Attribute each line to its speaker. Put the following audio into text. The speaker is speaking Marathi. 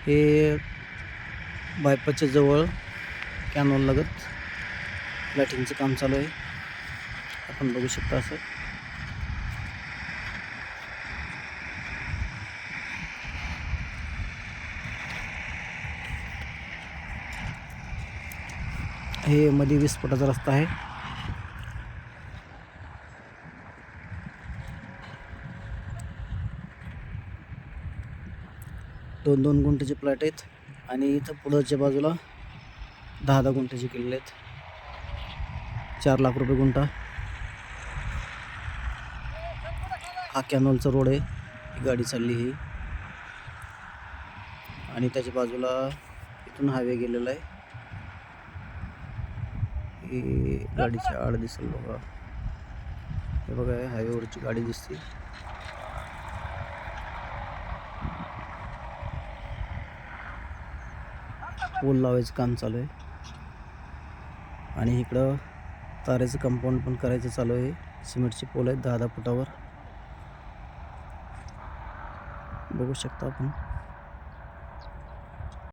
Speaker 1: हे बायपासच्या जवळ कॅनॉल लगत लाईटिंगचं काम चालू आहे. आपण बघू शकता असं. हे मध्ये 20 फुटाचा रस्ता आहे. दोन दोन गुंठ्याचे प्लॉट आहेत आणि इथं पुढच्या बाजूला 10-10 गुंठ्याचे केलेले आहेत. 4 लाख रुपये गुंठा. हा कॅनॉलचा रोड आहे. ही गाडी चालली ही आणि त्याच्या बाजूला इथून हायवे गेलेला आहे. ही गाडीची आड दिसेल बघा. हे बघा हायवेवरची गाडी दिसते. पोल लावायचं काम चालू आहे आणि इकडं तारेचं कंपाऊंड पण करायचं चालू आहे. सिमेंटचे पोल आहेत 10-10 फुटावर. बघू शकता आपण.